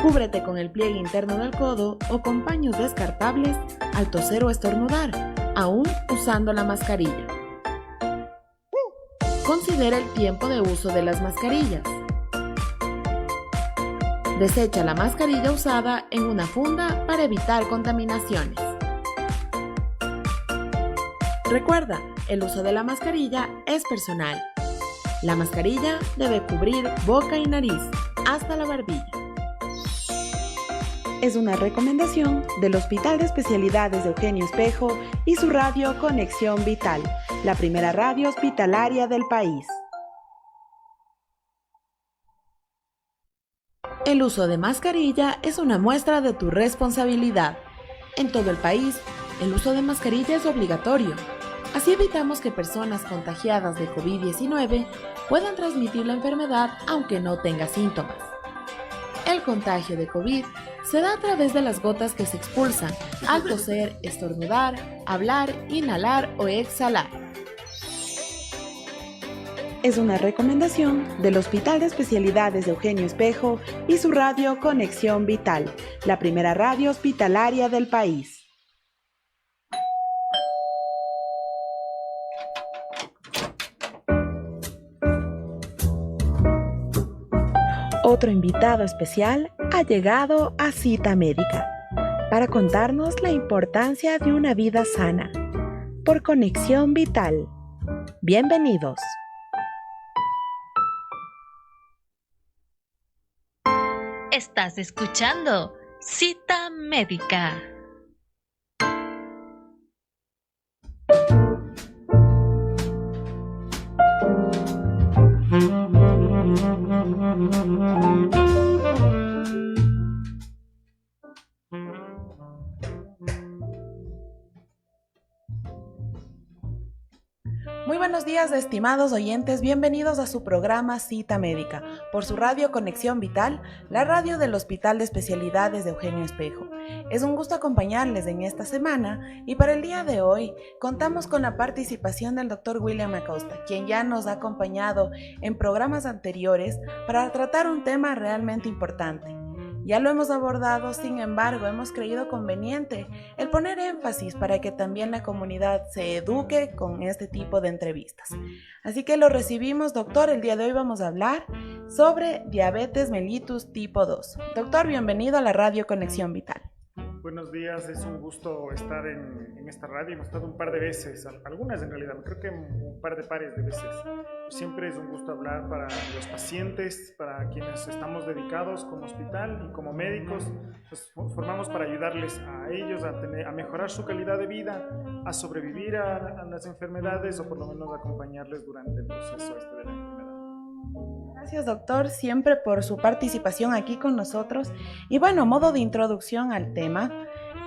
Cúbrete con el pliegue interno del codo o con paños descartables al toser o estornudar, aún usando la mascarilla. Considera el tiempo de uso de las mascarillas. Desecha la mascarilla usada en una funda para evitar contaminaciones. Recuerda, el uso de la mascarilla es personal. La mascarilla debe cubrir boca y nariz hasta la barbilla. Es una recomendación del Hospital de Especialidades de Eugenio Espejo y su radio Conexión Vital, la primera radio hospitalaria del país. El uso de mascarilla es una muestra de tu responsabilidad. En todo el país, el uso de mascarilla es obligatorio. Así evitamos que personas contagiadas de COVID-19 puedan transmitir la enfermedad aunque no tenga síntomas. El contagio de COVID se da a través de las gotas que se expulsan al toser, estornudar, hablar, inhalar o exhalar. Es una recomendación del Hospital de Especialidades de Eugenio Espejo y su radio Conexión Vital, la primera radio hospitalaria del país. Otro invitado especial ha llegado a Cita Médica para contarnos la importancia de una vida sana por Conexión Vital. Bienvenidos. Estás escuchando Cita Médica. Muy buenos días, estimados oyentes, bienvenidos a su programa Cita Médica, por su radio Conexión Vital, la radio del Hospital de Especialidades de Eugenio Espejo. Es un gusto acompañarles en esta semana y para el día de hoy contamos con la participación del Dr. William Acosta, quien ya nos ha acompañado en programas anteriores para tratar un tema realmente importante. Ya lo hemos abordado, sin embargo, hemos creído conveniente el poner énfasis para que también la comunidad se eduque con este tipo de entrevistas. Así que lo recibimos, doctor. El día de hoy vamos a hablar sobre diabetes mellitus tipo 2. Doctor, bienvenido a la radio Conexión Vital. Buenos días, es un gusto estar en esta radio. Hemos estado un par de veces, algunas en realidad, creo que un par de pares de veces. Siempre es un gusto hablar para los pacientes, para quienes estamos dedicados como hospital y como médicos. Pues formamos para ayudarles a ellos a mejorar su calidad de vida, a sobrevivir a las enfermedades o por lo menos acompañarles durante el proceso de la enfermedad. Gracias, doctor, siempre por su participación aquí con nosotros. Y bueno, a modo de introducción al tema,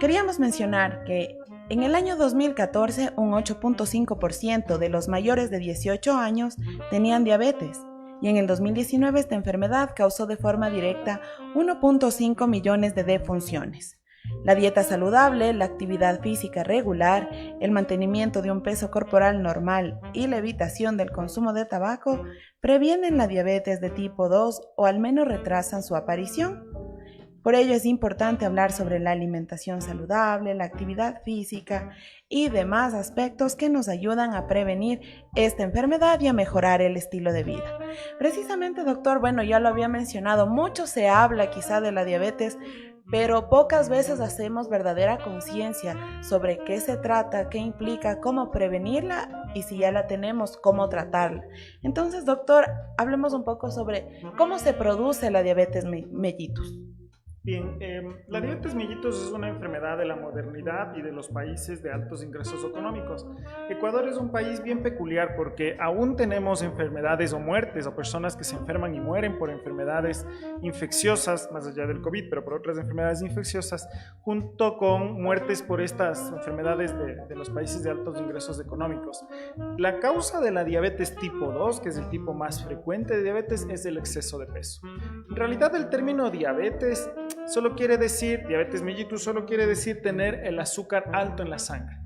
queríamos mencionar que en el año 2014 un 8.5% de los mayores de 18 años tenían diabetes y en el 2019 esta enfermedad causó de forma directa 1.5 millones de defunciones. La dieta saludable, la actividad física regular, el mantenimiento de un peso corporal normal y la evitación del consumo de tabaco previenen la diabetes de tipo 2 o al menos retrasan su aparición. Por ello es importante hablar sobre la alimentación saludable, la actividad física y demás aspectos que nos ayudan a prevenir esta enfermedad y a mejorar el estilo de vida. Precisamente, doctor, bueno, ya lo había mencionado, mucho se habla quizá de la diabetes, pero pocas veces hacemos verdadera conciencia sobre qué se trata, qué implica, cómo prevenirla y si ya la tenemos, cómo tratarla. Entonces, doctor, hablemos un poco sobre cómo se produce la diabetes mellitus. Bien, la diabetes mellitus es una enfermedad de la modernidad y de los países de altos ingresos económicos. Ecuador es un país bien peculiar porque aún tenemos enfermedades o muertes o personas que se enferman y mueren por enfermedades infecciosas, más allá del COVID, pero por otras enfermedades infecciosas, junto con muertes por estas enfermedades de los países de altos ingresos económicos. La causa de la diabetes tipo 2, que es el tipo más frecuente de diabetes, es el exceso de peso. En realidad el término diabetes diabetes mellitus solo quiere decir tener el azúcar alto en la sangre.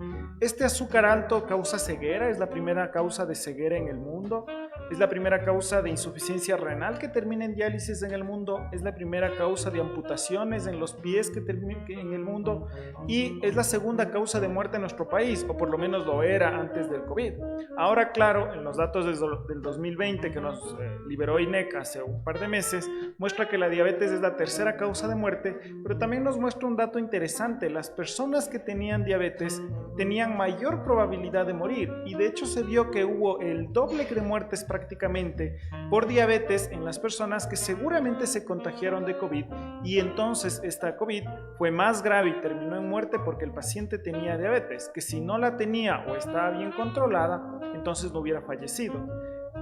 Este azúcar alto causa ceguera, es la primera causa de ceguera en el mundo. es la primera causa de insuficiencia renal que termina en diálisis en el mundo, es la primera causa de amputaciones en los pies que termina en el mundo y es la segunda causa de muerte en nuestro país, o por lo menos lo era antes del COVID. Ahora, claro, en los datos del 2020 que nos liberó INEC hace un par de meses, muestra que la diabetes es la tercera causa de muerte, pero también nos muestra un dato interesante: las personas que tenían diabetes tenían mayor probabilidad de morir, y de hecho se vio que hubo el doble de muertes prácticamente por diabetes en las personas que seguramente se contagiaron de COVID, y entonces esta COVID fue más grave y terminó en muerte porque el paciente tenía diabetes, que si no la tenía o estaba bien controlada, entonces no hubiera fallecido.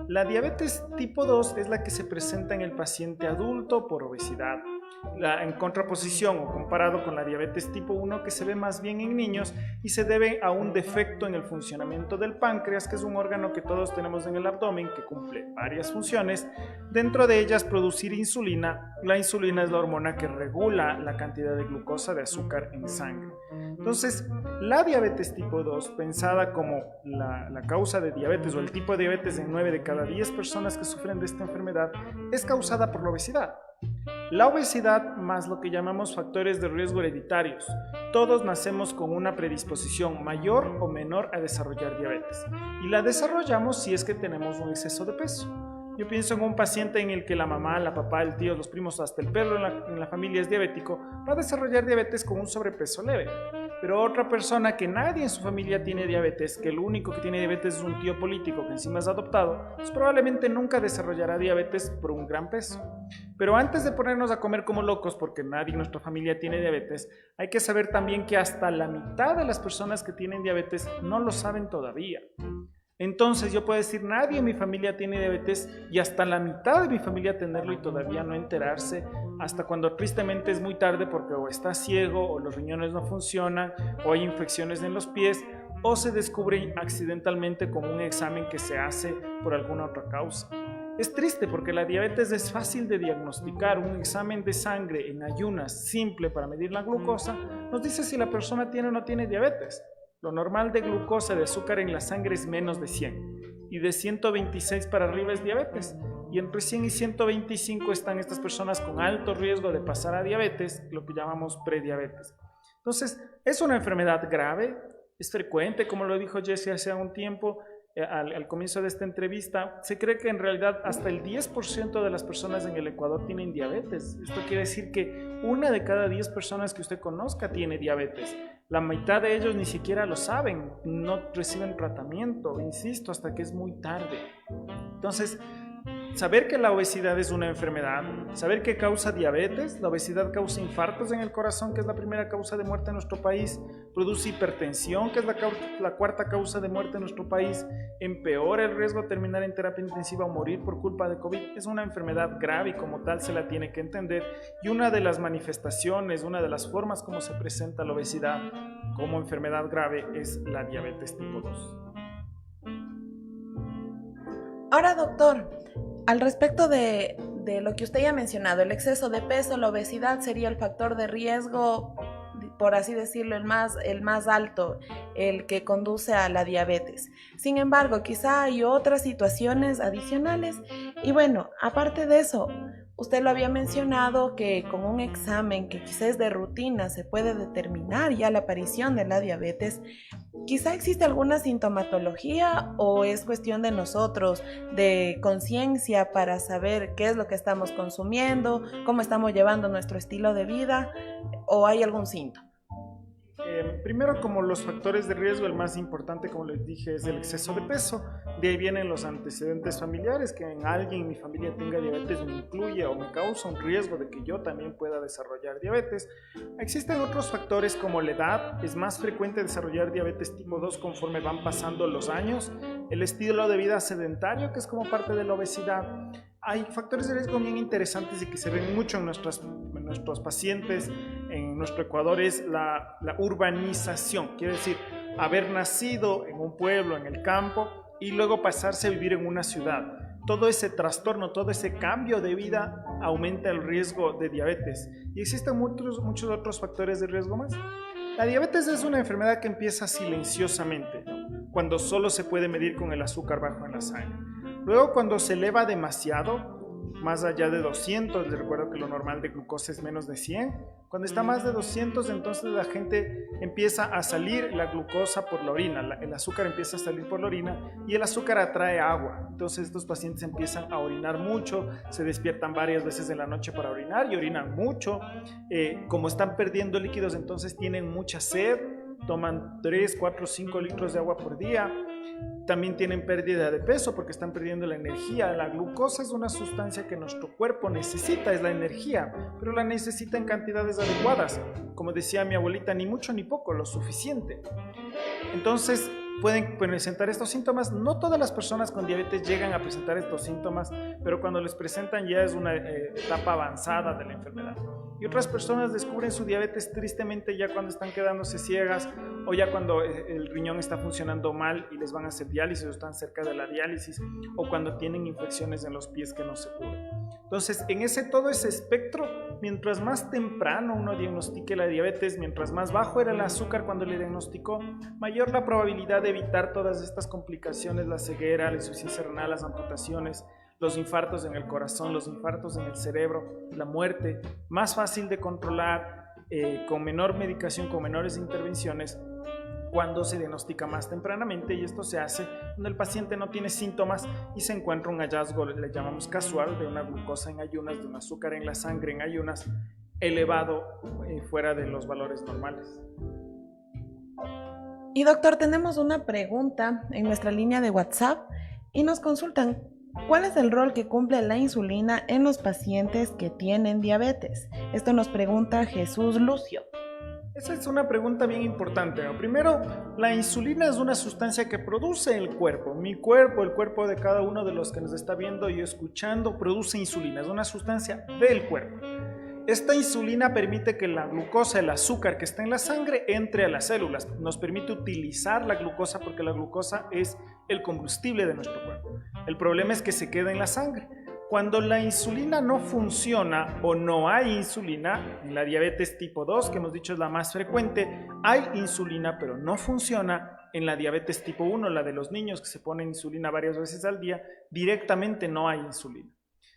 La diabetes tipo 2 es la que se presenta en el paciente adulto por obesidad, en contraposición o comparado con la diabetes tipo 1, que se ve más bien en niños y se debe a un defecto en el funcionamiento del páncreas, que es un órgano que todos tenemos en el abdomen que cumple varias funciones, dentro de ellas producir insulina. La insulina es la hormona que regula la cantidad de glucosa, de azúcar en sangre. Entonces, la diabetes tipo 2, pensada como la causa de diabetes o el tipo de diabetes en 9 de cada 10 personas que sufren de esta enfermedad, es causada por la obesidad. La obesidad más lo que llamamos factores de riesgo hereditarios. Todos nacemos con una predisposición mayor o menor a desarrollar diabetes, y la desarrollamos si es que tenemos un exceso de peso. Yo pienso en un paciente en el que la mamá, la papá, el tío, los primos, hasta el perro en la familia es diabético, va a desarrollar diabetes con un sobrepeso leve. Pero otra persona que nadie en su familia tiene diabetes, que el único que tiene diabetes es un tío político que encima es adoptado, pues probablemente nunca desarrollará diabetes por un gran peso. Pero antes de ponernos a comer como locos porque nadie en nuestra familia tiene diabetes, hay que saber también que hasta la mitad de las personas que tienen diabetes no lo saben todavía. Entonces yo puedo decir, nadie en mi familia tiene diabetes, y hasta la mitad de mi familia tenerlo y todavía no enterarse, hasta cuando tristemente es muy tarde porque o está ciego, o los riñones no funcionan, o hay infecciones en los pies, o se descubre accidentalmente con un examen que se hace por alguna otra causa. Es triste porque la diabetes es fácil de diagnosticar. Un examen de sangre en ayunas simple para medir la glucosa nos dice si la persona tiene o no tiene diabetes. Lo normal de glucosa, de azúcar en la sangre, es menos de 100, y de 126 para arriba es diabetes, y entre 100 y 125 están estas personas con alto riesgo de pasar a diabetes, lo que llamamos prediabetes. Entonces, es una enfermedad grave, es frecuente, como lo dijo Jesse hace un tiempo, al comienzo de esta entrevista. Se cree que en realidad hasta el 10% de las personas en el Ecuador tienen diabetes. Esto quiere decir que 1 de cada 10 personas que usted conozca tiene diabetes. La mitad de ellos ni siquiera lo saben, no reciben tratamiento, insisto, hasta que es muy tarde. Entonces, saber que la obesidad es una enfermedad, saber que causa diabetes, la obesidad causa infartos en el corazón, que es la primera causa de muerte en nuestro país, produce hipertensión, que es la cuarta causa de muerte en nuestro país, empeora el riesgo de terminar en terapia intensiva o morir por culpa de COVID. Es una enfermedad grave y como tal se la tiene que entender, y una de las manifestaciones, una de las formas como se presenta la obesidad como enfermedad grave es la diabetes tipo 2. Ahora, doctor, al respecto de lo que usted ya ha mencionado, el exceso de peso, la obesidad sería el factor de riesgo, por así decirlo, el más alto, el que conduce a la diabetes. Sin embargo, quizá hay otras situaciones adicionales. Y bueno, aparte de eso, usted lo había mencionado que con un examen que quizás es de rutina se puede determinar ya la aparición de la diabetes. Quizá existe alguna sintomatología o es cuestión de nosotros, de conciencia, para saber qué es lo que estamos consumiendo, cómo estamos llevando nuestro estilo de vida, o hay algún síntoma. Primero, como los factores de riesgo, el más importante, como les dije, es el exceso de peso. De ahí vienen los antecedentes familiares, que en alguien en mi familia tenga diabetes me incluye o me causa un riesgo de que yo también pueda desarrollar diabetes. Existen otros factores como la edad. Es más frecuente desarrollar diabetes tipo 2 conforme van pasando los años. El estilo de vida sedentario, que es como parte de la obesidad. Hay factores de riesgo bien interesantes y que se ven mucho en nuestros pacientes en nuestro Ecuador, es la urbanización, quiere decir haber nacido en un pueblo, en el campo, y luego pasarse a vivir en una ciudad. Todo ese trastorno, todo ese cambio de vida aumenta el riesgo de diabetes, y existen muchos otros factores de riesgo más. La diabetes es una enfermedad que empieza silenciosamente, ¿no? Cuando solo se puede medir con el azúcar bajo en la sangre. Luego, cuando se eleva demasiado, más allá de 200, les recuerdo que lo normal de glucosa es menos de 100. Cuando está más de 200, entonces la gente empieza a salir la glucosa por la orina, el azúcar empieza a salir por la orina y el azúcar atrae agua. Entonces estos pacientes empiezan a orinar mucho, se despiertan varias veces en la noche para orinar y orinan mucho. Como están perdiendo líquidos, entonces tienen mucha sed, toman 3, 4, 5 litros de agua por día. También tienen pérdida de peso porque están perdiendo la energía. La glucosa es una sustancia que nuestro cuerpo necesita, es la energía, pero la necesita en cantidades adecuadas. Como decía mi abuelita, ni mucho ni poco, lo suficiente. Entonces pueden presentar estos síntomas. No todas las personas con diabetes llegan a presentar estos síntomas, pero cuando les presentan ya es una etapa avanzada de la enfermedad. Y otras personas descubren su diabetes tristemente ya cuando están quedándose ciegas o ya cuando el riñón está funcionando mal y les van a hacer diálisis o están cerca de la diálisis o cuando tienen infecciones en los pies que no se cubren. Entonces, en todo ese espectro, mientras más temprano uno diagnostique la diabetes, mientras más bajo era el azúcar cuando le diagnosticó, mayor la probabilidad de evitar todas estas complicaciones, la ceguera, la insuficiencia renal, las amputaciones, los infartos en el corazón, los infartos en el cerebro, la muerte, más fácil de controlar, con menor medicación, con menores intervenciones, cuando se diagnostica más tempranamente, y esto se hace cuando el paciente no tiene síntomas y se encuentra un hallazgo, le llamamos casual, de una glucosa en ayunas, de un azúcar en la sangre en ayunas elevado fuera de los valores normales. Y doctor, tenemos una pregunta en nuestra línea de WhatsApp y nos consultan: ¿cuál es el rol que cumple la insulina en los pacientes que tienen diabetes? Esto nos pregunta Jesús Lucio. Esa es una pregunta bien importante, ¿no? Primero, la insulina es una sustancia que produce el cuerpo. Mi cuerpo, el cuerpo de cada uno de los que nos está viendo y escuchando, produce insulina. Es una sustancia del cuerpo. Esta insulina permite que la glucosa, el azúcar que está en la sangre, entre a las células. Nos permite utilizar la glucosa porque la glucosa es el combustible de nuestro cuerpo. El problema es que se queda en la sangre. Cuando la insulina no funciona o no hay insulina, en la diabetes tipo 2, que hemos dicho es la más frecuente, hay insulina pero no funciona. En la diabetes tipo 1, la de los niños que se ponen insulina varias veces al día, directamente no hay insulina.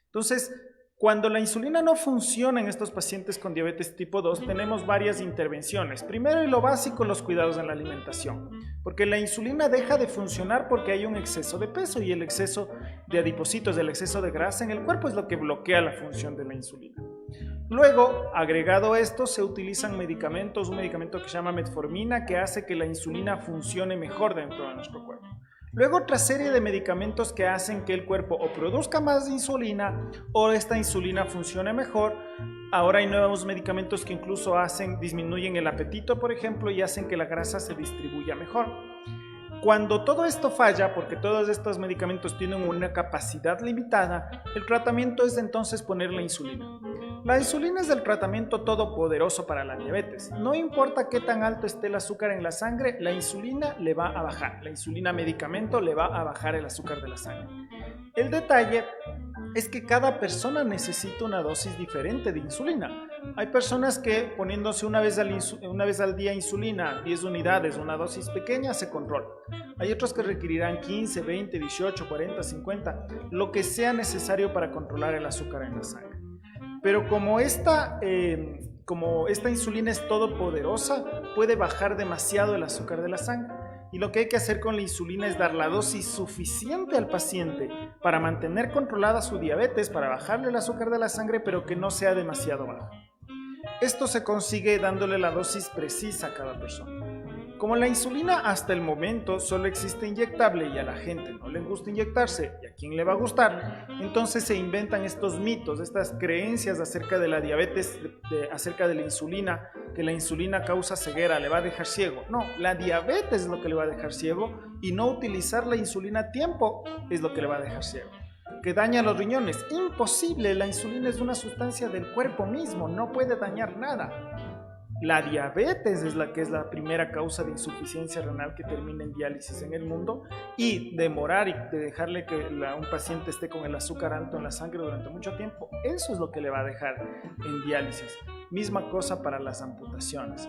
Entonces, cuando la insulina no funciona en estos pacientes con diabetes tipo 2, tenemos varias intervenciones. Primero y lo básico, los cuidados en la alimentación, porque la insulina deja de funcionar porque hay un exceso de peso y el exceso de adipocitos, el exceso de grasa en el cuerpo es lo que bloquea la función de la insulina. Luego, agregado a esto, se utilizan medicamentos, un medicamento que se llama metformina que hace que la insulina funcione mejor dentro de nuestro cuerpo. Luego otra serie de medicamentos que hacen que el cuerpo o produzca más insulina o esta insulina funcione mejor. Ahora hay nuevos medicamentos que incluso disminuyen el apetito, por ejemplo, y hacen que la grasa se distribuya mejor. Cuando todo esto falla, porque todos estos medicamentos tienen una capacidad limitada, el tratamiento es entonces poner la insulina. La insulina es el tratamiento todopoderoso para la diabetes. No importa qué tan alto esté el azúcar en la sangre, la insulina le va a bajar. La insulina medicamento le va a bajar el azúcar de la sangre. El detalle es que cada persona necesita una dosis diferente de insulina. Hay personas que poniéndose una vez al día insulina, 10 unidades, una dosis pequeña, se controla. Hay otros que requerirán 15, 20, 18, 40, 50, lo que sea necesario para controlar el azúcar en la sangre. Pero como esta insulina es todopoderosa, puede bajar demasiado el azúcar de la sangre. Y lo que hay que hacer con la insulina es dar la dosis suficiente al paciente para mantener controlada su diabetes, para bajarle el azúcar de la sangre, pero que no sea demasiado bajo. Esto se consigue dándole la dosis precisa a cada persona. Como la insulina hasta el momento solo existe inyectable y a la gente no le gusta inyectarse, ¿y a quién le va a gustar? Entonces se inventan estos mitos, estas creencias acerca de la diabetes, acerca de la insulina, que la insulina causa ceguera, le va a dejar ciego. No, la diabetes es lo que le va a dejar ciego y no utilizar la insulina a tiempo es lo que le va a dejar ciego. Que daña los riñones, imposible, la insulina es una sustancia del cuerpo mismo, no puede dañar nada. La diabetes es la que es la primera causa de insuficiencia renal que termina en diálisis en el mundo, y demorar y de dejarle que un paciente esté con el azúcar alto en la sangre durante mucho tiempo, eso es lo que le va a dejar en diálisis. Misma cosa para las amputaciones.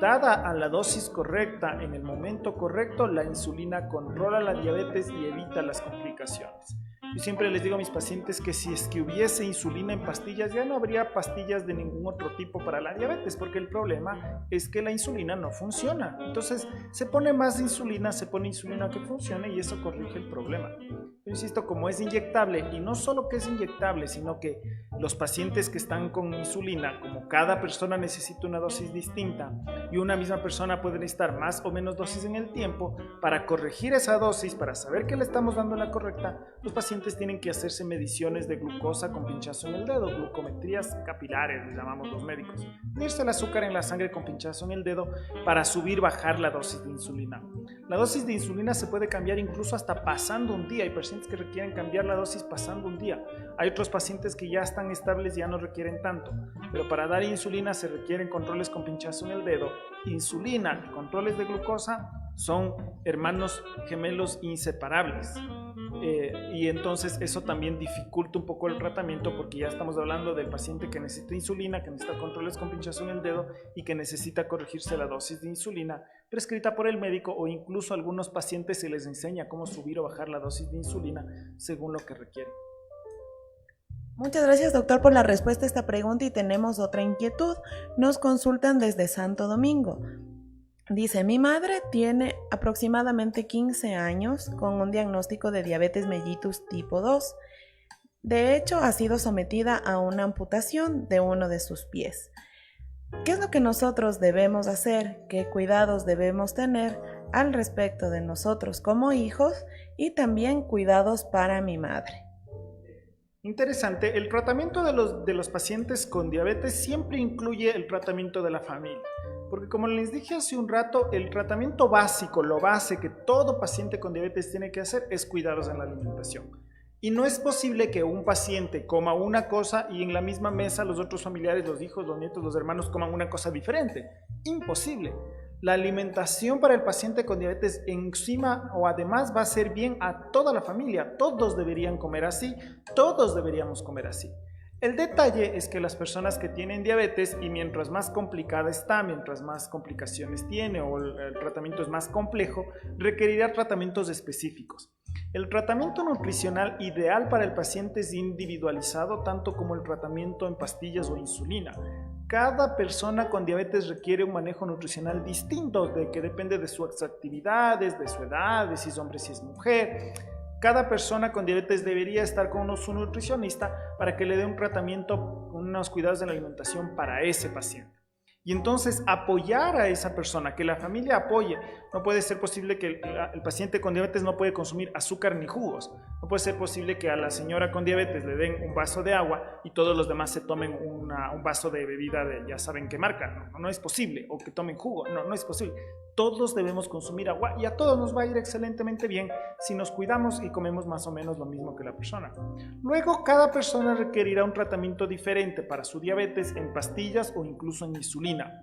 Dada a la dosis correcta en el momento correcto, la insulina controla la diabetes y evita las complicaciones. Yo siempre les digo a mis pacientes que si es que hubiese insulina en pastillas, ya no habría pastillas de ningún otro tipo para la diabetes, porque el problema es que la insulina no funciona. Entonces se pone más insulina, se pone insulina que funcione y eso corrige el problema. Yo insisto, como es inyectable, y no solo que es inyectable, sino que los pacientes que están con insulina, como cada persona necesita una dosis distinta y una misma persona puede necesitar más o menos dosis en el tiempo, para corregir esa dosis, para saber que le estamos dando la correcta, los pacientes tienen que hacerse mediciones de glucosa con pinchazo en el dedo, glucometrías capilares, les llamamos los médicos. Medirse el azúcar en la sangre con pinchazo en el dedo para subir, bajar la dosis de insulina. La dosis de insulina se puede cambiar incluso hasta pasando un día. Hay pacientes que requieren cambiar la dosis pasando un día. Hay otros pacientes que ya están estables y ya no requieren tanto. Pero para dar insulina se requieren controles con pinchazo en el dedo. Insulina y controles de glucosa son hermanos gemelos inseparables. Y entonces eso también dificulta un poco el tratamiento, porque ya estamos hablando del paciente que necesita insulina, que necesita controles con pinchazo en el dedo y que necesita corregirse la dosis de insulina prescrita por el médico, o incluso a algunos pacientes se les enseña cómo subir o bajar la dosis de insulina según lo que requieren. Muchas gracias, doctor, por la respuesta a esta pregunta, y tenemos otra inquietud. Nos consultan desde Santo Domingo. Dice, mi madre tiene aproximadamente 15 años con un diagnóstico de diabetes mellitus tipo 2. De hecho, ha sido sometida a una amputación de uno de sus pies. ¿Qué es lo que nosotros debemos hacer? ¿Qué cuidados debemos tener al respecto de nosotros como hijos, y también cuidados para mi madre? Interesante, el tratamiento de los pacientes con diabetes siempre incluye el tratamiento de la familia. Porque como les dije hace un rato, el tratamiento básico, lo base que todo paciente con diabetes tiene que hacer es cuidados en la alimentación. Y no es posible que un paciente coma una cosa y en la misma mesa los otros familiares, los hijos, los nietos, los hermanos coman una cosa diferente. Imposible. La alimentación para el paciente con diabetes encima o además va a ser bien a toda la familia. Todos deberían comer así, todos deberíamos comer así. El detalle es que las personas que tienen diabetes, y mientras más complicada está, mientras más complicaciones tiene o el tratamiento es más complejo, requerirá tratamientos específicos. El tratamiento nutricional ideal para el paciente es individualizado, tanto como el tratamiento en pastillas o insulina. Cada persona con diabetes requiere un manejo nutricional distinto, que depende de sus actividades, de su edad, de si es hombre, si es mujer. Cada persona con diabetes debería estar con su nutricionista para que le dé un tratamiento, unos cuidados de la alimentación para ese paciente. Y entonces apoyar a esa persona, que la familia apoye. No puede ser posible que el paciente con diabetes no puede consumir azúcar ni jugos. No puede ser posible que a la señora con diabetes le den un vaso de agua y todos los demás se tomen un vaso de bebida de ya saben qué marca. No es posible. O que tomen jugo. No es posible. Todos debemos consumir agua y a todos nos va a ir excelentemente bien si nos cuidamos y comemos más o menos lo mismo que la persona. Luego, cada persona requerirá un tratamiento diferente para su diabetes en pastillas o incluso en insulina.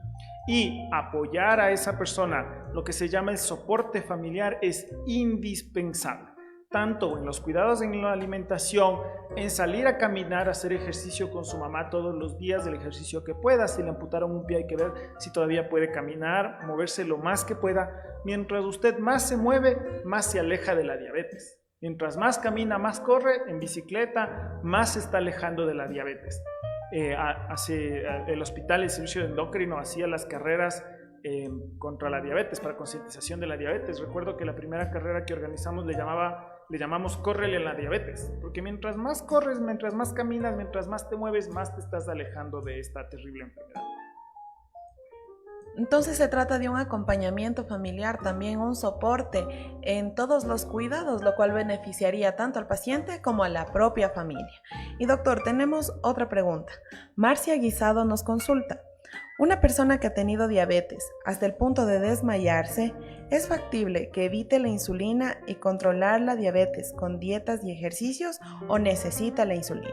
Y apoyar a esa persona, lo que se llama el soporte familiar, es indispensable. Tanto en los cuidados en la alimentación, en salir a caminar, hacer ejercicio con su mamá todos los días, el ejercicio que pueda. Si le amputaron un pie hay que ver si todavía puede caminar, moverse lo más que pueda. Mientras usted más se mueve, más se aleja de la diabetes. Mientras más camina, más corre en bicicleta, más se está alejando de la diabetes. El hospital, el servicio de endocrino, hacía las carreras contra la diabetes, para concientización de la diabetes. Recuerdo que la primera carrera que organizamos le llamamos Córrele a la diabetes, porque mientras más corres, mientras más caminas, mientras más te mueves, más te estás alejando de esta terrible enfermedad. Entonces se trata de un acompañamiento familiar, también un soporte en todos los cuidados, lo cual beneficiaría tanto al paciente como a la propia familia. Y doctor, tenemos otra pregunta. Marcia Guisado nos consulta. Una persona que ha tenido diabetes hasta el punto de desmayarse, ¿es factible que evite la insulina y controlar la diabetes con dietas y ejercicios, o necesita la insulina?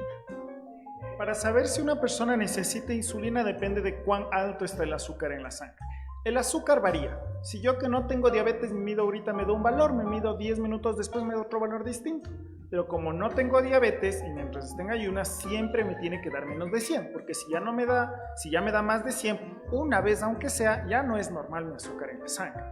Para saber si una persona necesita insulina depende de cuán alto está el azúcar en la sangre. El azúcar varía. Si yo que no tengo diabetes me mido ahorita, me da un valor, me mido 10 minutos después, me da otro valor distinto. Pero como no tengo diabetes y mientras esté en ayunas, siempre me tiene que dar menos de 100, porque si ya me da más de 100, una vez aunque sea, ya no es normal mi azúcar en la sangre.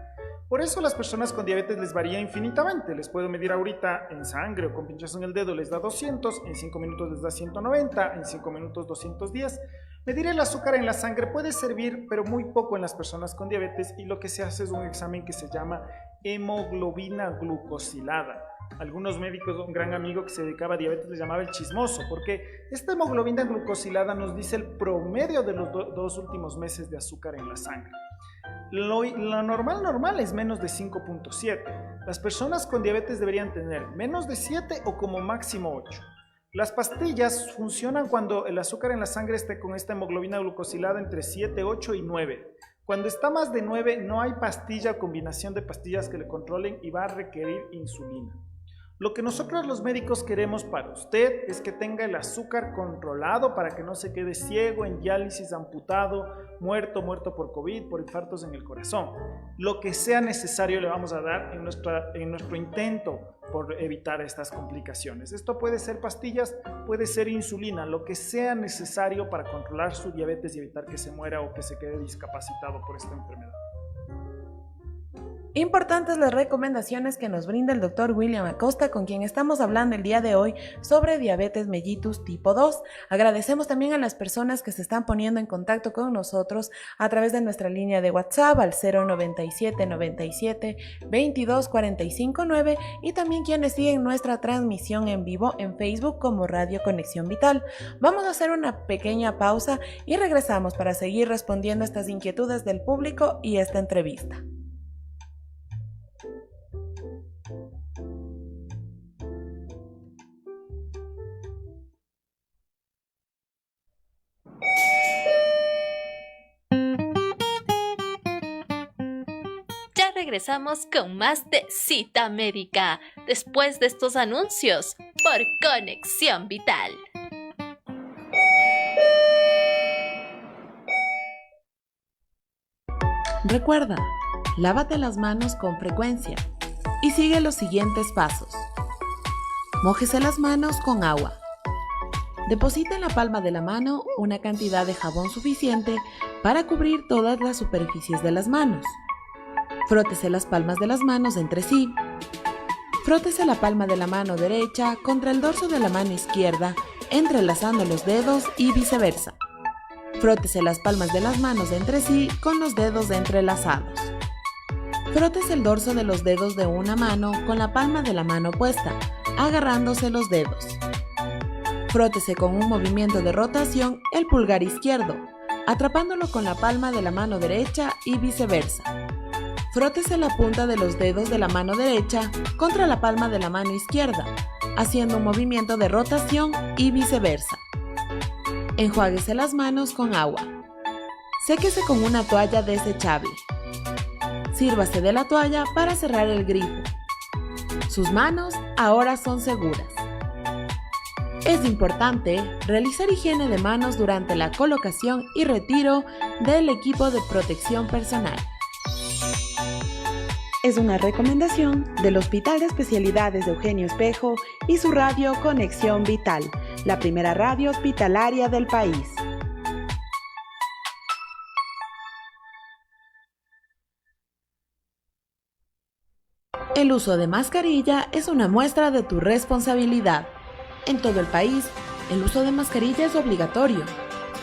Por eso las personas con diabetes les varía infinitamente. Les puedo medir ahorita en sangre o con pinchazo en el dedo les da 200, en 5 minutos les da 190, en 5 minutos 210. Medir el azúcar en la sangre puede servir, pero muy poco en las personas con diabetes, y lo que se hace es un examen que se llama hemoglobina glucosilada. Algunos médicos, un gran amigo que se dedicaba a diabetes le llamaba el chismoso, porque esta hemoglobina glucosilada nos dice el promedio de los dos últimos meses de azúcar en la sangre. Lo normal es menos de 5.7. Las personas con diabetes deberían tener menos de 7 o como máximo 8. Las pastillas funcionan cuando el azúcar en la sangre esté con esta hemoglobina glucosilada entre 7, 8 y 9. Cuando está más de 9, no hay pastilla o combinación de pastillas que le controlen y va a requerir insulina. Lo que nosotros los médicos queremos para usted es que tenga el azúcar controlado para que no se quede ciego, en diálisis, amputado, muerto por COVID, por infartos en el corazón. Lo que sea necesario le vamos a dar en nuestro intento por evitar estas complicaciones. Esto puede ser pastillas, puede ser insulina, lo que sea necesario para controlar su diabetes y evitar que se muera o que se quede discapacitado por esta enfermedad. Importantes las recomendaciones que nos brinda el Dr. William Acosta, con quien estamos hablando el día de hoy sobre diabetes mellitus tipo 2. Agradecemos también a las personas que se están poniendo en contacto con nosotros a través de nuestra línea de WhatsApp al 097 97 22 45 9 y también quienes siguen nuestra transmisión en vivo en Facebook como Radio Conexión Vital. Vamos a hacer una pequeña pausa y regresamos para seguir respondiendo a estas inquietudes del público y esta entrevista. Regresamos con más de Cita Médica después de estos anuncios por Conexión Vital. Recuerda, lávate las manos con frecuencia y sigue los siguientes pasos. Mójese las manos con agua. Deposita en la palma de la mano una cantidad de jabón suficiente para cubrir todas las superficies de las manos. Frótese las palmas de las manos entre sí. Frótese la palma de la mano derecha contra el dorso de la mano izquierda, entrelazando los dedos y viceversa. Frótese las palmas de las manos entre sí con los dedos entrelazados. Frótese el dorso de los dedos de una mano con la palma de la mano opuesta, agarrándose los dedos. Frótese con un movimiento de rotación el pulgar izquierdo, atrapándolo con la palma de la mano derecha y viceversa. Frótese la punta de los dedos de la mano derecha contra la palma de la mano izquierda, haciendo un movimiento de rotación y viceversa. Enjuáguese las manos con agua. Séquese con una toalla desechable. Sírvase de la toalla para cerrar el grifo. Sus manos ahora son seguras. Es importante realizar higiene de manos durante la colocación y retiro del equipo de protección personal. Es una recomendación del Hospital de Especialidades de Eugenio Espejo y su radio Conexión Vital, la primera radio hospitalaria del país. El uso de mascarilla es una muestra de tu responsabilidad. En todo el país, el uso de mascarilla es obligatorio.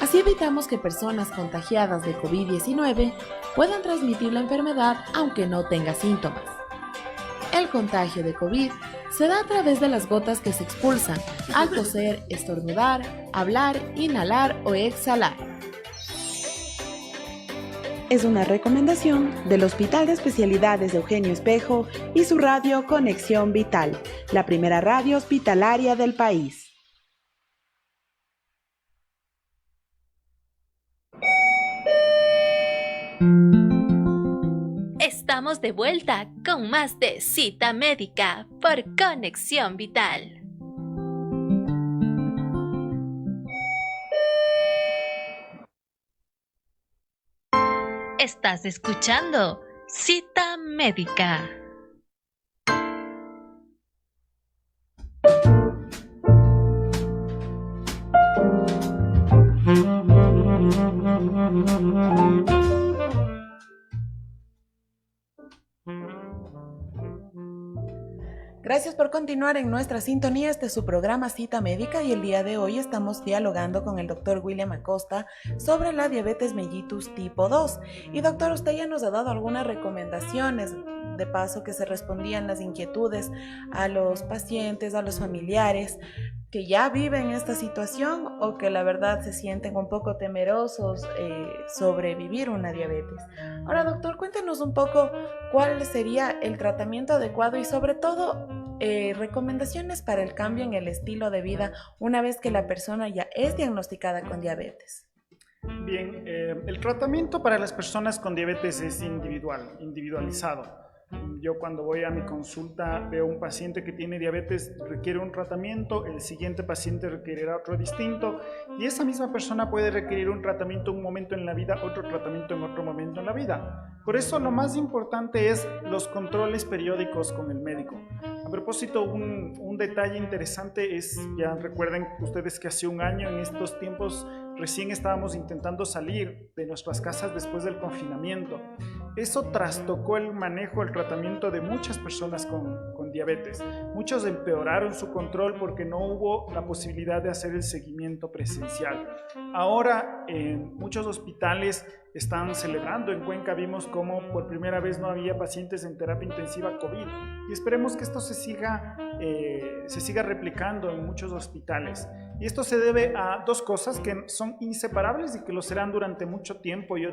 Así evitamos que personas contagiadas de COVID-19 puedan transmitir la enfermedad aunque no tenga síntomas. El contagio de COVID se da a través de las gotas que se expulsan al toser, estornudar, hablar, inhalar o exhalar. Es una recomendación del Hospital de Especialidades de Eugenio Espejo y su radio Conexión Vital, la primera radio hospitalaria del país. Estamos de vuelta con más de Cita Médica por Conexión Vital. Estás escuchando Cita Médica. Gracias por continuar en nuestra sintonía. Este es su programa Cita Médica y el día de hoy estamos dialogando con el doctor William Acosta sobre la diabetes mellitus tipo 2. Y doctor, usted ya nos ha dado algunas recomendaciones, de paso que se respondían las inquietudes a los pacientes, a los familiares que ya viven esta situación o que la verdad se sienten un poco temerosos sobre vivir una diabetes. Ahora, doctor, cuéntenos un poco cuál sería el tratamiento adecuado y sobre todo recomendaciones para el cambio en el estilo de vida una vez que la persona ya es diagnosticada con diabetes. Bien, el tratamiento para las personas con diabetes es individualizado. Yo cuando voy a mi consulta veo un paciente que tiene diabetes, requiere un tratamiento, el siguiente paciente requerirá otro distinto y esa misma persona puede requerir un tratamiento en un momento en la vida, otro tratamiento en otro momento en la vida. Por eso lo más importante es los controles periódicos con el médico. A propósito, un detalle interesante es, ya recuerden ustedes que hace un año en estos tiempos recién estábamos intentando salir de nuestras casas después del confinamiento. Eso trastocó el manejo, el tratamiento de muchas personas con diabetes. Muchos empeoraron su control porque no hubo la posibilidad de hacer el seguimiento presencial. Ahora, en muchos hospitales están celebrando. En Cuenca vimos cómo por primera vez no había pacientes en terapia intensiva COVID y esperemos que esto se siga replicando en muchos hospitales. Y esto se debe a dos cosas que son inseparables y que lo serán durante mucho tiempo. Yo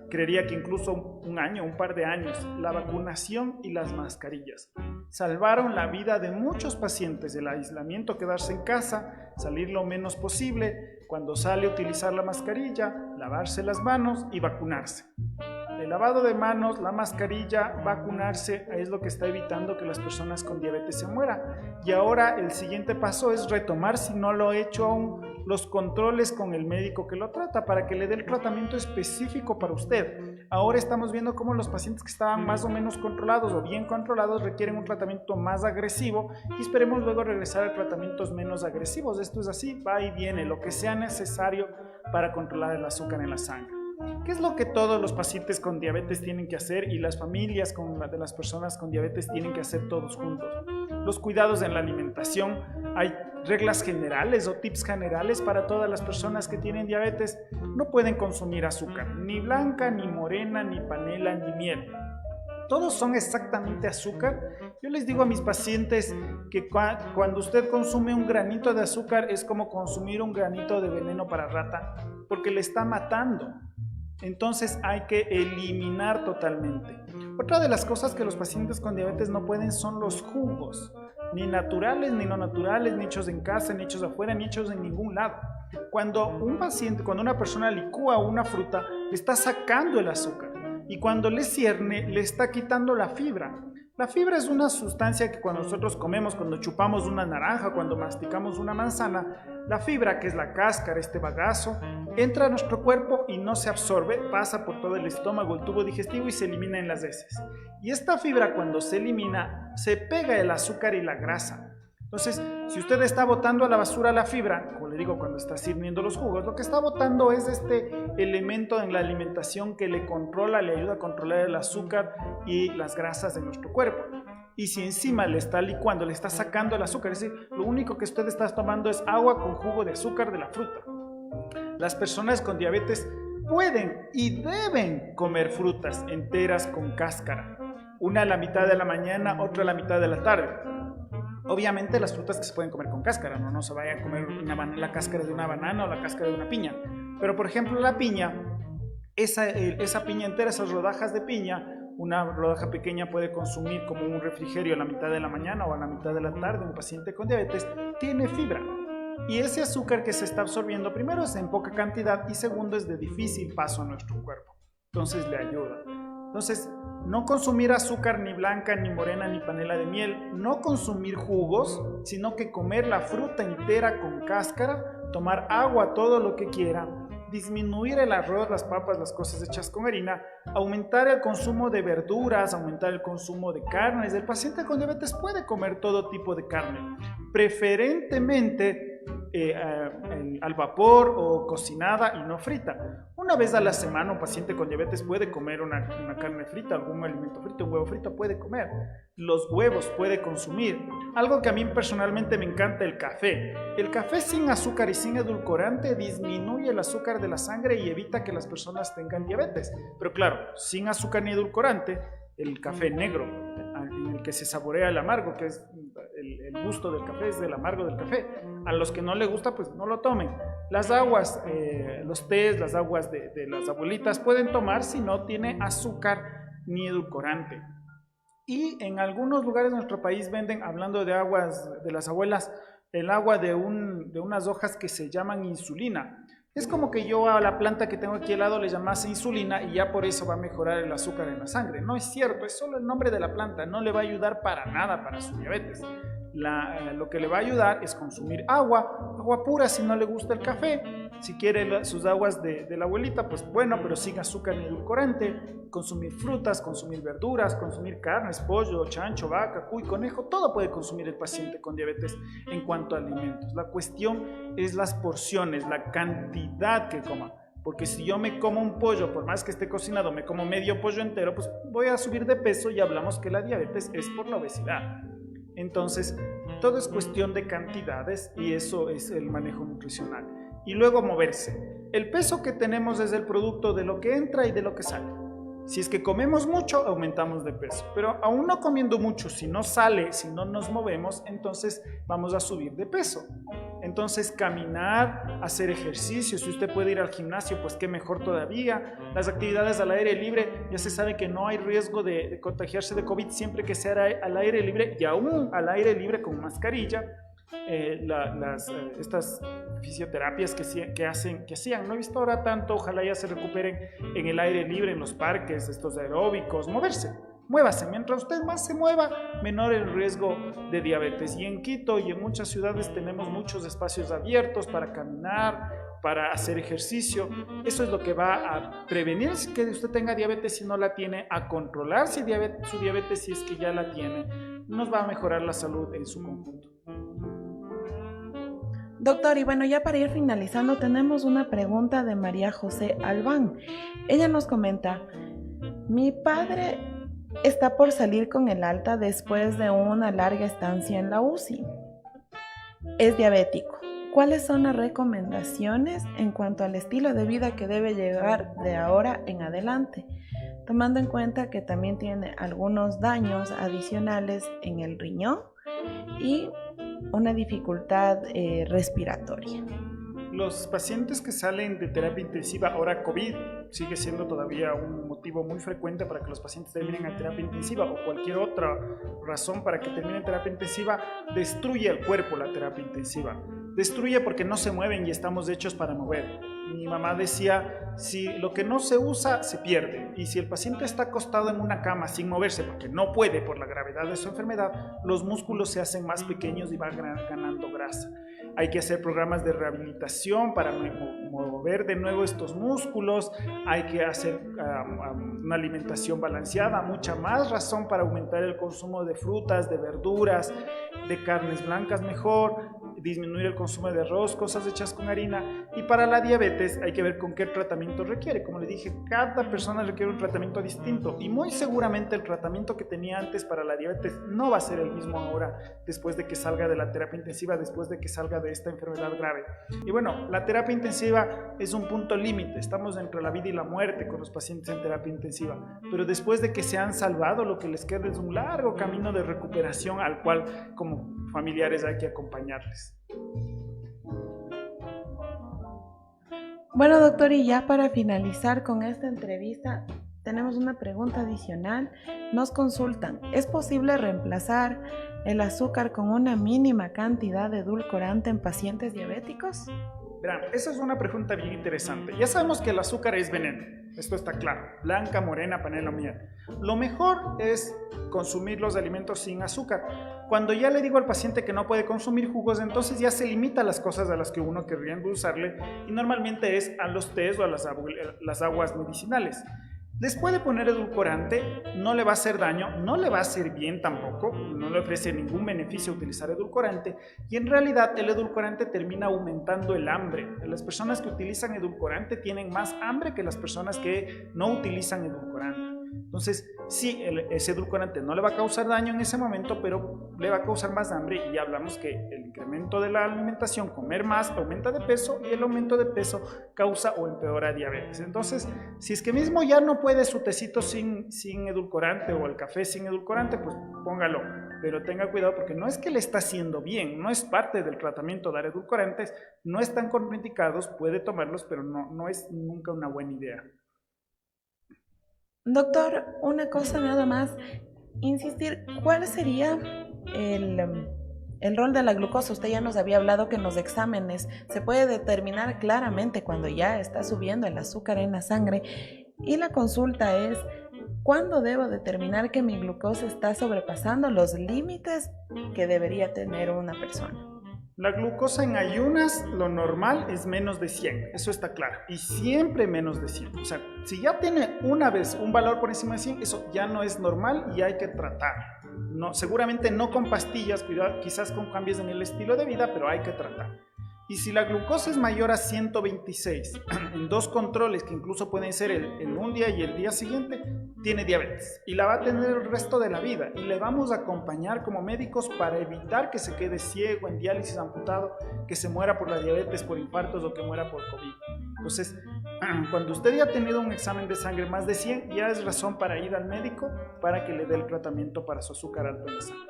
creería que incluso un año, un par de años. La vacunación y las mascarillas. Salvaron la vida de muchos pacientes del aislamiento, quedarse en casa, salir lo menos posible. Cuando sale, utilizar la mascarilla, lavarse las manos y vacunarse. El lavado de manos, la mascarilla, vacunarse es lo que está evitando que las personas con diabetes se mueran. Y ahora el siguiente paso es retomar, si no lo he hecho aún, los controles con el médico que lo trata para que le dé el tratamiento específico para usted. Ahora estamos viendo cómo los pacientes que estaban más o menos controlados o bien controlados requieren un tratamiento más agresivo y esperemos luego regresar a tratamientos menos agresivos. Esto es así, va y viene, lo que sea necesario para controlar el azúcar en la sangre. ¿Qué es lo que todos los pacientes con diabetes tienen que hacer y las familias de las personas con diabetes tienen que hacer todos juntos? Los cuidados en la alimentación. Hay reglas generales o tips generales para todas las personas que tienen diabetes. No pueden consumir azúcar, ni blanca, ni morena, ni panela, ni miel. Todos son exactamente azúcar. Yo les digo a mis pacientes que cuando usted consume un granito de azúcar es como consumir un granito de veneno para rata, porque le está matando. Entonces hay que eliminar totalmente. Otra de las cosas que los pacientes con diabetes no pueden son los jugos, ni naturales, ni no naturales, ni hechos en casa, ni hechos afuera, ni hechos en ningún lado. Cuando una persona licúa una fruta, le está sacando el azúcar y cuando le cierne, le está quitando la fibra. La fibra es una sustancia que cuando nosotros comemos, cuando chupamos una naranja, cuando masticamos una manzana, la fibra, que es la cáscara, este bagazo, entra a nuestro cuerpo y no se absorbe, pasa por todo el estómago, el tubo digestivo y se elimina en las heces. Y esta fibra cuando se elimina, se pega el azúcar y la grasa. Entonces, si usted está botando a la basura la fibra, como le digo, cuando está sirviendo los jugos, lo que está botando es este elemento en la alimentación que le ayuda a controlar el azúcar y las grasas de nuestro cuerpo. Y si encima le está licuando, le está sacando el azúcar, es decir, lo único que usted está tomando es agua con jugo de azúcar de la fruta. Las personas con diabetes pueden y deben comer frutas enteras con cáscara. Una a la mitad de la mañana, otra a la mitad de la tarde. Obviamente las frutas que se pueden comer con cáscara, no se vaya a comer la cáscara de una banana o la cáscara de una piña. Pero por ejemplo la piña, esa piña entera, esas rodajas de piña, una rodaja pequeña puede consumir como un refrigerio a la mitad de la mañana o a la mitad de la tarde. Un paciente con diabetes tiene fibra. Y ese azúcar que se está absorbiendo, primero es en poca cantidad y segundo es de difícil paso a nuestro cuerpo. Entonces le ayuda. Entonces, no consumir azúcar ni blanca, ni morena, ni panela de miel, no consumir jugos, sino que comer la fruta entera con cáscara, tomar agua todo lo que quiera disminuir el arroz, las papas, las cosas hechas con harina, aumentar el consumo de verduras, aumentar el consumo de carnes. El paciente con diabetes puede comer todo tipo de carne, preferentemente al vapor o cocinada y no frita. Una vez a la semana un paciente con diabetes puede comer una carne frita, algún alimento frito, un huevo frito puede comer. Los huevos puede consumir. Algo que a mí personalmente me encanta, el café. El café sin azúcar y sin edulcorante disminuye el azúcar de la sangre y evita que las personas tengan diabetes. Pero claro, sin azúcar ni edulcorante, el café negro, en el que se saborea el amargo, que es el gusto del café, es del amargo del café. A los que no les gusta, pues no lo tomen. Las aguas, los tés, las aguas de las abuelitas pueden tomar si no tiene azúcar ni edulcorante. Y en algunos lugares de nuestro país venden, hablando de aguas de las abuelas, el agua de unas hojas que se llaman insulina. Es como que yo a la planta que tengo aquí al lado le llamase insulina y ya por eso va a mejorar el azúcar en la sangre. No es cierto, es solo el nombre de la planta, no le va a ayudar para nada para su diabetes. Lo que le va a ayudar es consumir agua pura si no le gusta el café. Si quiere sus aguas de la abuelita, pues bueno, pero sin azúcar ni edulcorante. Consumir frutas, consumir verduras, consumir carnes, pollo, chancho, vaca, cuy, conejo, todo puede consumir el paciente con diabetes en cuanto a alimentos. La cuestión es las porciones, la cantidad que coma. Porque si yo me como un pollo, por más que esté cocinado, me como medio pollo entero, pues voy a subir de peso y hablamos que la diabetes es por la obesidad. Entonces, todo es cuestión de cantidades y eso es el manejo nutricional. Y luego moverse. El peso que tenemos es el producto de lo que entra y de lo que sale. Si es que comemos mucho, aumentamos de peso. Pero aún no comiendo mucho, si no sale, si no nos movemos, entonces vamos a subir de peso. Entonces caminar, hacer ejercicio, si usted puede ir al gimnasio, pues qué mejor todavía. Las actividades al aire libre, ya se sabe que no hay riesgo de contagiarse de COVID siempre que sea al aire libre y aún al aire libre con mascarilla. Estas fisioterapias que hacían, no he visto ahora tanto, ojalá ya se recuperen en el aire libre, en los parques, estos aeróbicos, muévase, mientras usted más se mueva, menor el riesgo de diabetes. Y en Quito y en muchas ciudades tenemos muchos espacios abiertos para caminar, para hacer ejercicio. Eso es lo que va a prevenir que usted tenga diabetes si no la tiene, a controlar su diabetes si es que ya la tiene. Nos va a mejorar la salud en su conjunto. Doctor, y bueno, ya para ir finalizando, tenemos una pregunta de María José Albán. Ella nos comenta: mi padre está por salir con el alta después de una larga estancia en la UCI. Es diabético. ¿Cuáles son las recomendaciones en cuanto al estilo de vida que debe llevar de ahora en adelante? Tomando en cuenta que también tiene algunos daños adicionales en el riñón y una dificultad respiratoria. Los pacientes que salen de terapia intensiva, ahora COVID sigue siendo todavía un motivo muy frecuente para que los pacientes terminen en terapia intensiva, o cualquier otra razón para que terminen en terapia intensiva, destruye el cuerpo la terapia intensiva. Destruye porque no se mueven y estamos hechos para mover. Mi mamá decía, si lo que no se usa, se pierde. Y si el paciente está acostado en una cama sin moverse, porque no puede por la gravedad de su enfermedad, los músculos se hacen más pequeños y van ganando grasa. Hay que hacer programas de rehabilitación para mover de nuevo estos músculos. Hay que hacer una alimentación balanceada, mucha más razón para aumentar el consumo de frutas, de verduras, de carnes blancas mejor, disminuir el consumo de arroz, cosas hechas con harina. Y para la diabetes hay que ver con qué tratamiento requiere. Como le dije, cada persona requiere un tratamiento distinto y muy seguramente el tratamiento que tenía antes para la diabetes no va a ser el mismo ahora, después de que salga de la terapia intensiva, después de que salga de esta enfermedad grave. Y bueno, la terapia intensiva es un punto límite. Estamos entre la vida y la muerte con los pacientes en terapia intensiva, pero después de que se han salvado, lo que les queda es un largo camino de recuperación al cual como familiares hay que acompañarles. Bueno, doctor, y ya para finalizar con esta entrevista, tenemos una pregunta adicional. Nos consultan: ¿es posible reemplazar el azúcar con una mínima cantidad de edulcorante en pacientes diabéticos? Verán, esa es una pregunta bien interesante. Ya sabemos que el azúcar es veneno. Esto está claro, blanca, morena, panela o miel. Lo mejor es consumir los alimentos sin azúcar. Cuando ya le digo al paciente que no puede consumir jugos, entonces ya se limita a las cosas a las que uno querría endulzarle y normalmente es a los tés o a las aguas medicinales. Les puede poner edulcorante, no le va a hacer daño, no le va a hacer bien tampoco, no le ofrece ningún beneficio utilizar edulcorante y en realidad el edulcorante termina aumentando el hambre. Las personas que utilizan edulcorante tienen más hambre que las personas que no utilizan edulcorante. Entonces, sí, ese edulcorante no le va a causar daño en ese momento, pero le va a causar más hambre y ya hablamos que el incremento de la alimentación, comer más, aumenta de peso y el aumento de peso causa o empeora diabetes. Entonces, si es que mismo ya no puede su tecito sin edulcorante o el café sin edulcorante, pues póngalo, pero tenga cuidado porque no es que le está haciendo bien, no es parte del tratamiento dar edulcorantes, no están contraindicados, puede tomarlos, pero no es nunca una buena idea. Doctor, una cosa nada más, insistir, ¿cuál sería el rol de la glucosa? Usted ya nos había hablado que en los exámenes se puede determinar claramente cuando ya está subiendo el azúcar en la sangre y la consulta es, ¿cuándo debo determinar que mi glucosa está sobrepasando los límites que debería tener una persona? La glucosa en ayunas, lo normal es menos de 100, eso está claro, y siempre menos de 100. O sea, si ya tiene una vez un valor por encima de 100, eso ya no es normal y hay que tratar. No, seguramente no con pastillas, cuidado, quizás con cambios en el estilo de vida, pero hay que tratar. Y si la glucosa es mayor a 126, en 2 controles que incluso pueden ser el un día y el día siguiente, tiene diabetes y la va a tener el resto de la vida y le vamos a acompañar como médicos para evitar que se quede ciego, en diálisis, amputado, que se muera por la diabetes, por infartos o que muera por COVID. Entonces, cuando usted ya ha tenido un examen de sangre más de 100, ya es razón para ir al médico para que le dé el tratamiento para su azúcar alto en la sangre.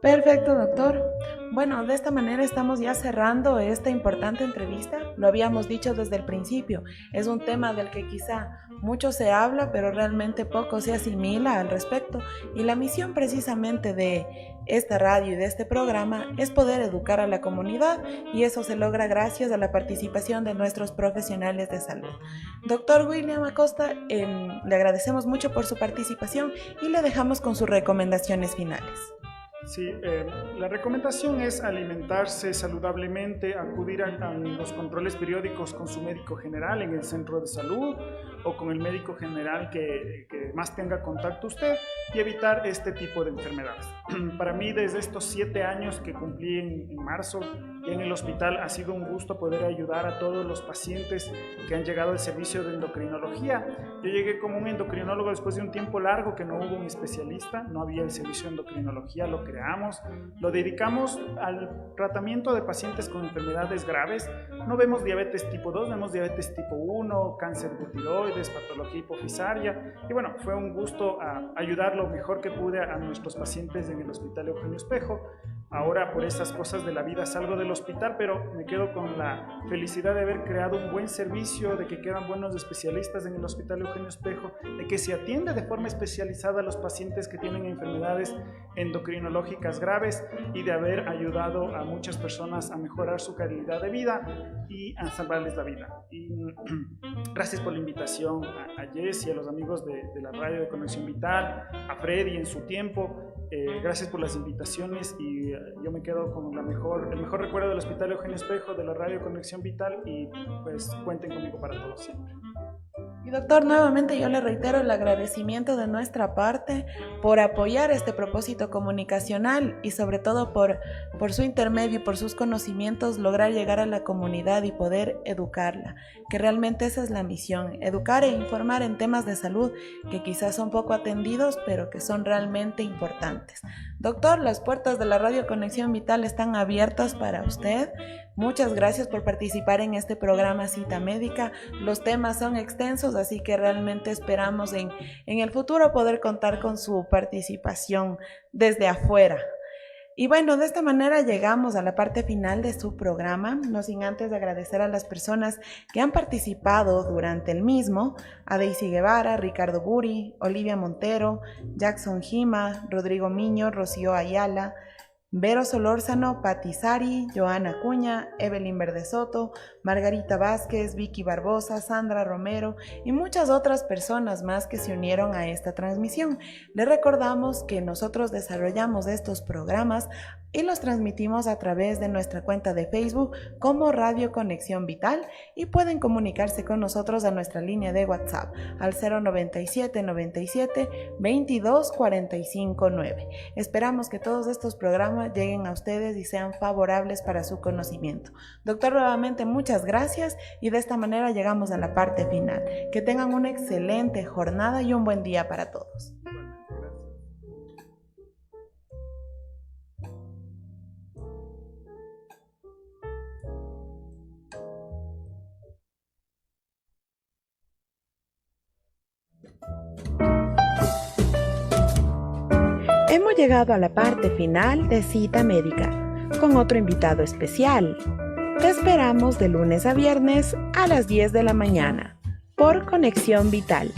Perfecto, doctor. Bueno, de esta manera estamos ya cerrando esta importante entrevista. Lo habíamos dicho desde el principio, es un tema del que quizá mucho se habla, pero realmente poco se asimila al respecto. Y la misión precisamente de esta radio y de este programa es poder educar a la comunidad y eso se logra gracias a la participación de nuestros profesionales de salud. Doctor William Acosta, le agradecemos mucho por su participación y le dejamos con sus recomendaciones finales. Sí, la recomendación es alimentarse saludablemente, acudir a los controles periódicos con su médico general en el centro de salud o con el médico general que más tenga contacto usted y evitar este tipo de enfermedades. Para mí, desde estos 7 años que cumplí en marzo y en el hospital, ha sido un gusto poder ayudar a todos los pacientes que han llegado al servicio de endocrinología. Yo llegué como un endocrinólogo después de un tiempo largo que no hubo un especialista, no había el servicio de endocrinología, lo creamos, lo dedicamos al tratamiento de pacientes con enfermedades graves. No vemos diabetes tipo 2, vemos diabetes tipo 1, cáncer de tiroides, patología hipofisaria. Y bueno, fue un gusto ayudar lo mejor que pude a nuestros pacientes en el Hospital Eugenio Espejo. Ahora por esas cosas de la vida salgo del hospital, pero me quedo con la felicidad de haber creado un buen servicio, de que quedan buenos especialistas en el Hospital Eugenio Espejo, de que se atiende de forma especializada a los pacientes que tienen enfermedades endocrinológicas graves y de haber ayudado a muchas personas a mejorar su calidad de vida y a salvarles la vida. Y gracias por la invitación a Jess y a los amigos de la radio de Conexión Vital, a Freddy en su tiempo. Gracias por las invitaciones y yo me quedo con el mejor recuerdo del Hospital Eugenio Espejo, de la radio Conexión Vital y pues cuenten conmigo para todo siempre. Y doctor, nuevamente yo le reitero el agradecimiento de nuestra parte por apoyar este propósito comunicacional y sobre todo por su intermedio y por sus conocimientos lograr llegar a la comunidad y poder educarla, que realmente esa es la misión, educar e informar en temas de salud que quizás son poco atendidos pero que son realmente importantes. Doctor, las puertas de la Radio Conexión Vital están abiertas para usted. Muchas gracias por participar en este programa Cita Médica. Los temas son extensos, así que realmente esperamos en el futuro poder contar con su participación desde afuera. Y bueno, de esta manera llegamos a la parte final de su programa, no sin antes agradecer a las personas que han participado durante el mismo, a Daisy Guevara, Ricardo Buri, Olivia Montero, Jackson Gima, Rodrigo Miño, Rocío Ayala, Vero Solórzano, Patti Sari, Joana Cuña, Evelyn Verdesoto, Margarita Vázquez, Vicky Barbosa, Sandra Romero y muchas otras personas más que se unieron a esta transmisión. Les recordamos que nosotros desarrollamos estos programas y los transmitimos a través de nuestra cuenta de Facebook como Radio Conexión Vital y pueden comunicarse con nosotros a nuestra línea de WhatsApp al 097 97 22 45 9. Esperamos que todos estos programas lleguen a ustedes y sean favorables para su conocimiento. Doctor, nuevamente muchas gracias y de esta manera llegamos a la parte final. Que tengan una excelente jornada y un buen día para todos. Hemos llegado a la parte final de Cita Médica, con otro invitado especial. Te esperamos de lunes a viernes a las 10 de la mañana, por Conexión Vital.